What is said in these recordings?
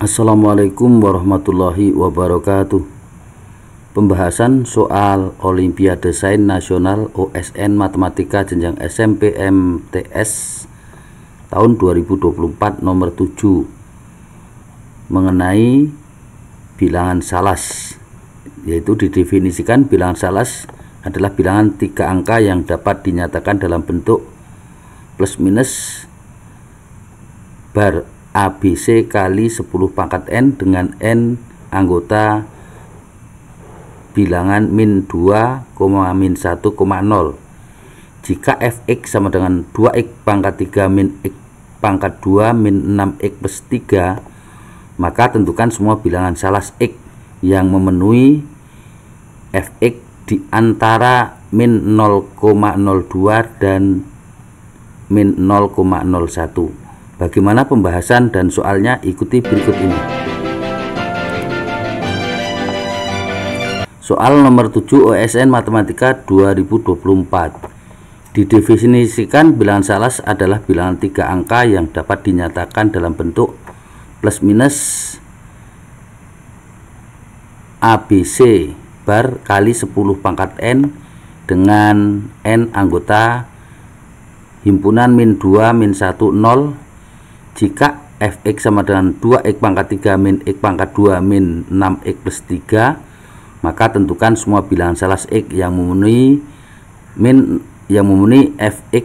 Assalamualaikum warahmatullahi wabarakatuh. Pembahasan soal Olimpiade Sains Nasional OSN Matematika Jenjang SMP MTS tahun 2024 nomor 7 mengenai bilangan salas, yaitu didefinisikan bilangan salas adalah bilangan 3 angka yang dapat dinyatakan dalam bentuk plus minus bar ABC kali 10 pangkat N dengan N anggota bilangan min 2, min 1, 0. Jika fx sama dengan 2x pangkat 3 min x pangkat 2 min 6x plus 3, maka tentukan semua bilangan salas x yang memenuhi fx di antara min 0,02 dan min 0,01. Bagaimana pembahasan dan soalnya, ikuti berikut ini. Soal nomor 7 OSN Matematika 2024. Didefinisikan bilangan salas adalah bilangan 3 angka yang dapat dinyatakan dalam bentuk plus minus ABC bar kali 10 pangkat N dengan N anggota himpunan min 2, min 1, 0. Jika fx sama dengan 2x pangkat 3 min x pangkat 2 min 6x plus 3, maka tentukan semua bilangan salas x yang memenuhi fx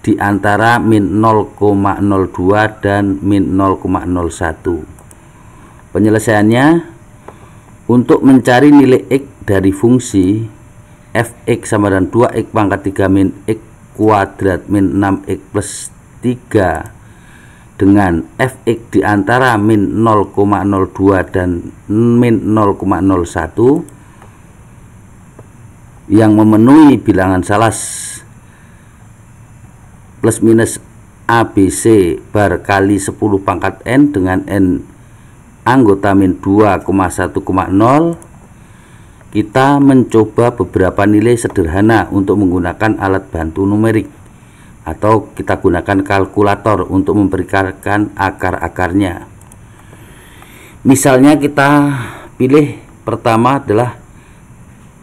di antara min 0,02 dan min 0,01. Penyelesaiannya, untuk mencari nilai x dari fungsi fx sama dengan 2x pangkat 3 min x kuadrat min 6x plus 3 dengan fx di antara min 0,02 dan min 0,01 yang memenuhi bilangan salas plus minus ABC bar kali 10 pangkat N dengan N anggota min 2,1,0, kita mencoba beberapa nilai sederhana untuk menggunakan alat bantu numerik, atau kita gunakan kalkulator untuk memberikan akar-akarnya. Misalnya kita pilih pertama adalah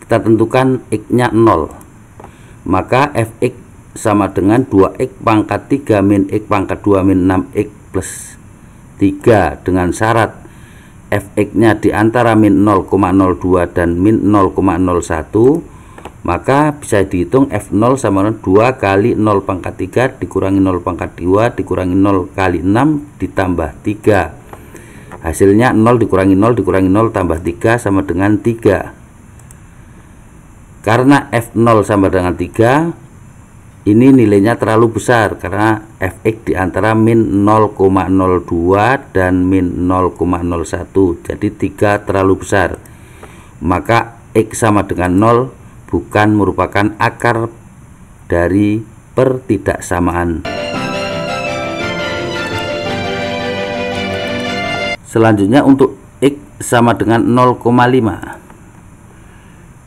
kita tentukan x-nya 0, maka fx sama dengan 2x pangkat 3 min x pangkat 2 min 6x plus 3 dengan syarat fx-nya di antara min 0,02 dan min 0,01. Maka bisa dihitung F0 sama dengan 2 kali 0 pangkat 3 dikurangi 0 pangkat 2 dikurangi 0 kali 6 ditambah 3. Hasilnya 0 dikurangi 0 dikurangi 0 tambah 3 sama dengan 3. Karena F0 sama dengan 3, ini nilainya terlalu besar karena fx di antara min 0,02 dan min 0,01. Jadi 3 terlalu besar. Maka x sama dengan 0 bukan merupakan akar dari pertidaksamaan. Selanjutnya untuk x sama dengan 0,5,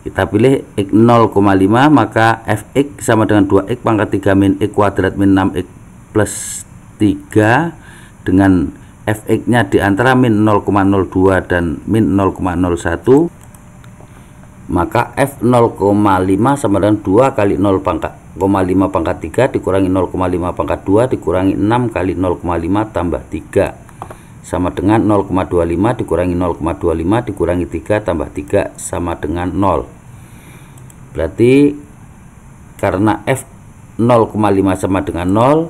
kita pilih x 0,5, maka fx sama dengan 2x pangkat 3 min x kuadrat min 6x plus 3 dengan fx nya di antara min 0,02 dan min 0,01, maka f 0,5 sama dengan 2 kali 0,5 pangkat 3 dikurangi 0,5 pangkat 2 dikurangi 6 kali 0,5 tambah 3 sama dengan 0,25 dikurangi 0,25 dikurangi 3 tambah 3 sama dengan 0. Berarti karena f 0,5 sama dengan 0,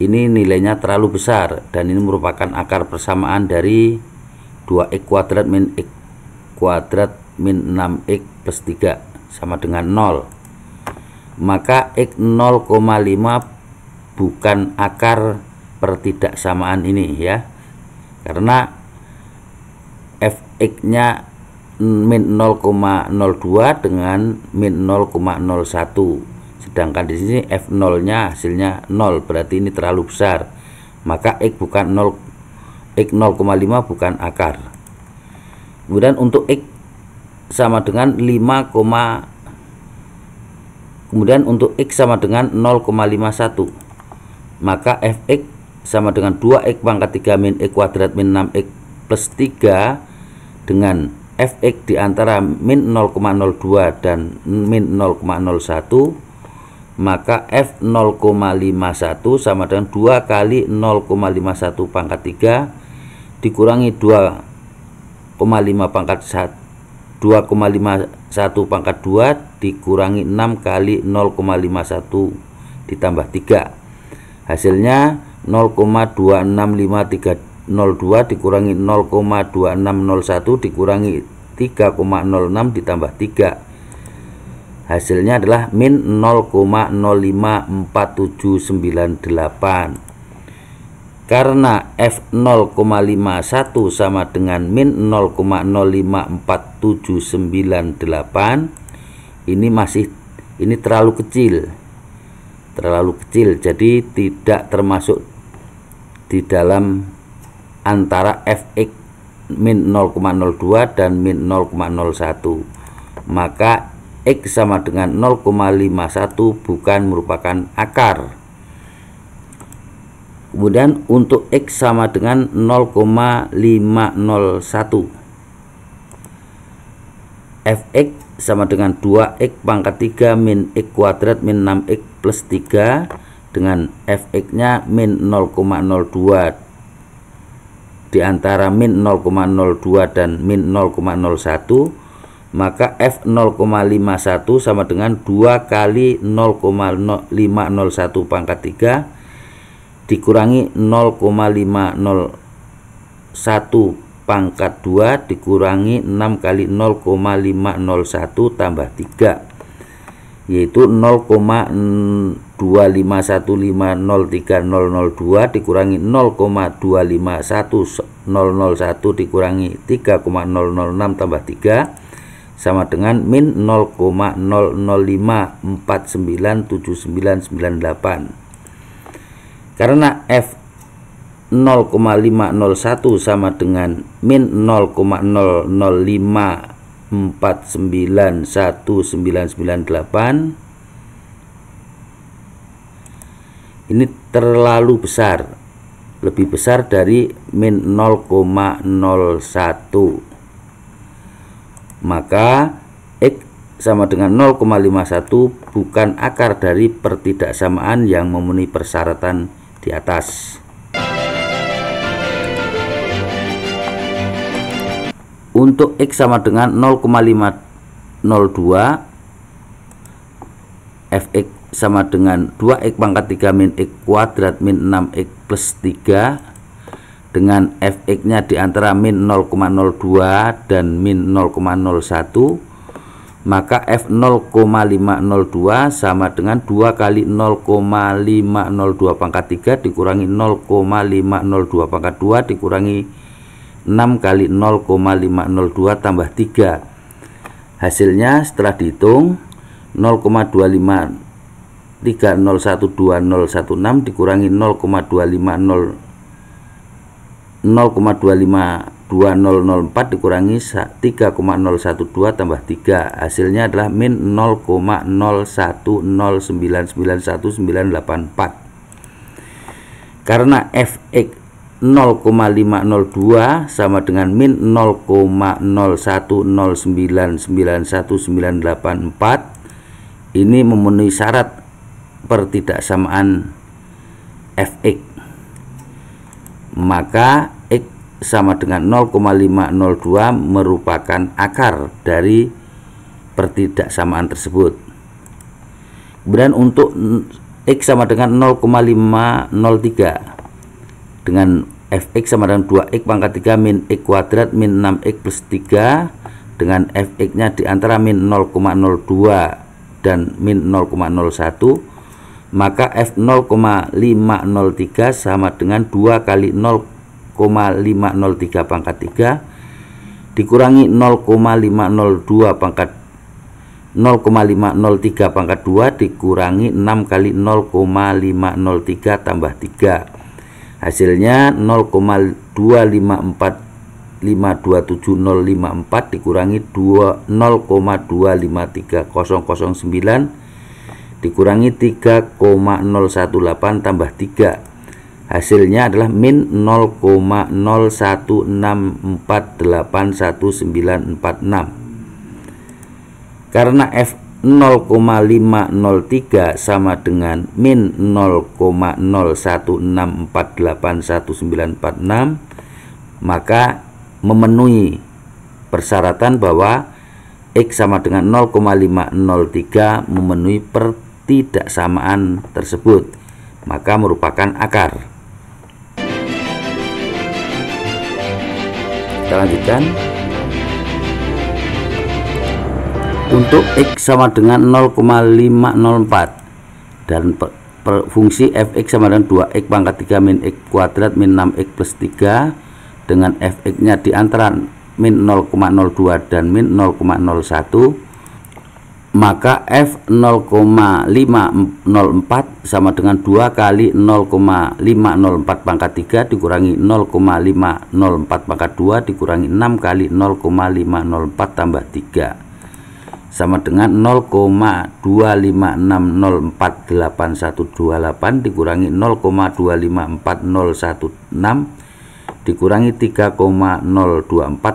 ini nilainya terlalu besar dan ini merupakan akar persamaan dari 2x kuadrat min x kuadrat min 6x plus 3 sama dengan 0. Maka x 0,5 bukan akar pertidaksamaan ini ya, karena fx nya min 0,02 dengan min 0,01, sedangkan di sini f0 nya hasilnya 0, berarti ini terlalu besar. Maka x 0,5 bukan akar. Kemudian untuk x sama dengan 5, kemudian untuk x sama dengan 0,51, maka fx sama dengan 2x pangkat 3 min x kuadrat min 6x plus 3 dengan fx di antara min 0,02 dan min 0,01, maka f 0,51 sama dengan 2 kali 0,51 pangkat 3 dikurangi 2,5 pangkat 2,51 pangkat 2 dikurangi 6 kali 0,51 ditambah 3. Hasilnya 0,265302 dikurangi 0,2601 dikurangi 3,06 ditambah 3. Hasilnya adalah min 0,054798. Karena f 0,51 sama dengan min 0,054798, ini terlalu kecil, jadi tidak termasuk di dalam antara fx min 0,02 dan min 0,01, maka x sama dengan 0,51 bukan merupakan akar. Kemudian untuk x sama dengan 0,501, fx sama dengan 2x pangkat 3 min x kuadrat min 6x plus 3 dengan fx nya min 0,02 di antara min 0,02 dan min 0,01, maka f 0,51 sama dengan 2 kali 0,501 pangkat 3 dikurangi 0,501 pangkat 2 dikurangi 6 kali 0,501 tambah 3, yaitu 0,251503002 dikurangi 0,251001 dikurangi 3,006 tambah 3 sama dengan min 0,0054979998. Karena f 0,501 sama dengan min 0,05491998, ini terlalu besar, lebih besar dari min 0,01, maka x sama dengan 0,51 bukan akar dari pertidaksamaan yang memenuhi persyaratan di atas. Untuk x sama dengan 0,502, fx sama dengan 2x pangkat 3 min x kuadrat min 6x plus 3 dengan fx nya di antara min 0,02 dan min 0,01, maka f 0,502 sama dengan 2 kali 0,502 pangkat 3 dikurangi 0,502 pangkat 2 dikurangi 6 kali 0,502 tambah 3. Hasilnya setelah dihitung 0,253012016 dikurangi 0,25204 dikurangi 3,012 tambah 3. Hasilnya adalah min 0,01099198. Karena fx 0,502 sama dengan min 0,01099198, ini memenuhi syarat pertidaksamaan fx, maka x sama dengan 0,502 merupakan akar dari pertidaksamaan tersebut. Kemudian untuk x sama dengan 0,503 dengan fx sama dengan 2x pangkat 3 min x kuadrat min 6x plus 3 dengan fx nya di antara min 0,02 dan min 0,01, maka f 0,503 sama dengan 2 kali 0,503 pangkat 3 dikurangi 0,502 pangkat 0,503 pangkat 2 dikurangi 6 kali 0,503 tambah 3. Hasilnya 0,254527054 dikurangi 0,253009 dikurangi 3,018 tambah 3. Hasilnya adalah min 0,0164819646. Karena F 0,503 sama dengan min 0,0164819646, maka memenuhi persyaratan bahwa X sama dengan 0,503 memenuhi pertidaksamaan tersebut, maka merupakan akar. Kita lanjutkan. Untuk X sama dengan 0,504 dan fungsi fx sama dengan 2x pangkat 3 min x kuadrat min 6x plus 3 dengan fx nya di antara min 0,02 dan min 0,01, maka f 0,504 sama dengan 2 kali 0,504 pangkat 3 dikurangi 0,504 pangkat 2 dikurangi 6 kali 0,504 tambah 3 sama dengan 0,256048128 dikurangi 0,2540116 dikurangi 3,024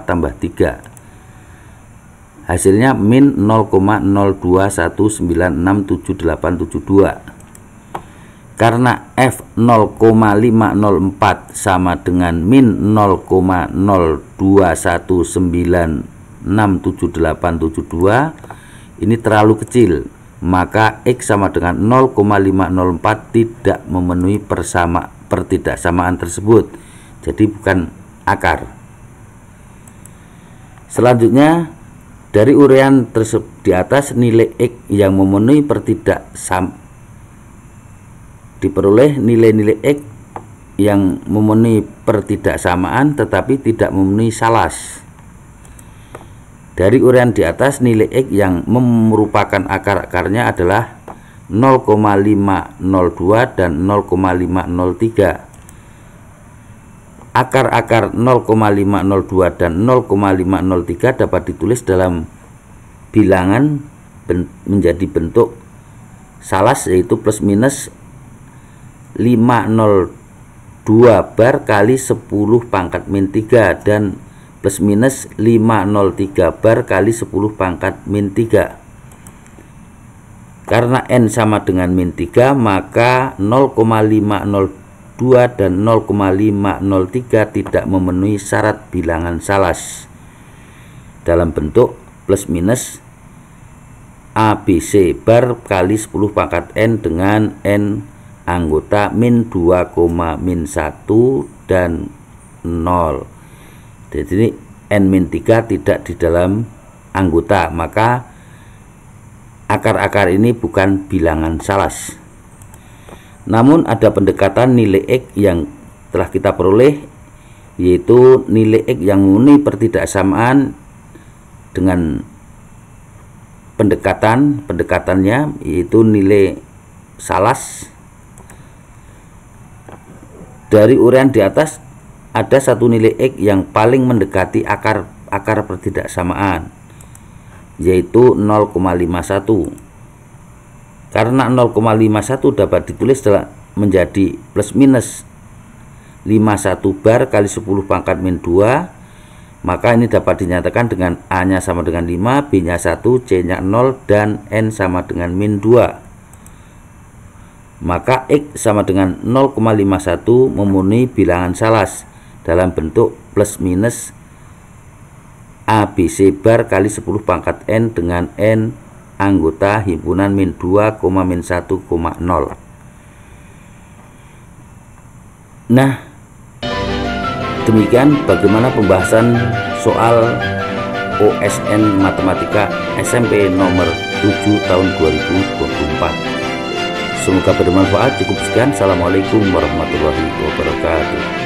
tambah 3. Hasilnya min 0,021967872. Karena F 0,504 sama dengan min 0,0219677872, ini terlalu kecil, maka X sama dengan 0,504 tidak memenuhi pertidaksamaan tersebut, jadi bukan akar. Selanjutnya, dari uraian di atas, nilai X yang memenuhi diperoleh nilai-nilai X yang memenuhi pertidaksamaan tetapi tidak memenuhi salas. Dari uraian di atas, nilai X yang merupakan akar-akarnya adalah 0,502 dan 0,503. Akar-akar 0,502 dan 0,503 dapat ditulis dalam bilangan menjadi bentuk salas, yaitu plus minus 502 bar kali 10 pangkat min 3 dan plus minus 503 bar kali 10 pangkat min 3. Karena N sama dengan min 3, maka 0,502 dan 0,503 tidak memenuhi syarat bilangan salas dalam bentuk plus minus ABC bar kali 10 pangkat N dengan N anggota min 2, min 1 dan 0. Jadi N-3 tidak di dalam anggota, maka akar-akar ini bukan bilangan salas. Namun ada pendekatan nilai X yang telah kita peroleh, yaitu nilai X yang memenuhi pertidaksamaan dengan pendekatannya, yaitu nilai salas. Dari uraian di atas, ada satu nilai X yang paling mendekati akar pertidaksamaan, yaitu 0,51. Karena 0,51 dapat ditulis menjadi plus minus 51 bar kali 10 pangkat min 2, maka ini dapat dinyatakan dengan A nya sama dengan 5, B nya 1, C nya 0, dan N sama dengan min 2. Maka X sama dengan 0,51 memenuhi bilangan salas dalam bentuk plus minus ABC bar kali 10 pangkat N dengan N anggota himpunan min 2, min 1, 0. Nah, demikian bagaimana pembahasan soal OSN Matematika SMP nomor 7 tahun 2024. Semoga bermanfaat. Cukup sekian. Assalamualaikum warahmatullahi wabarakatuh.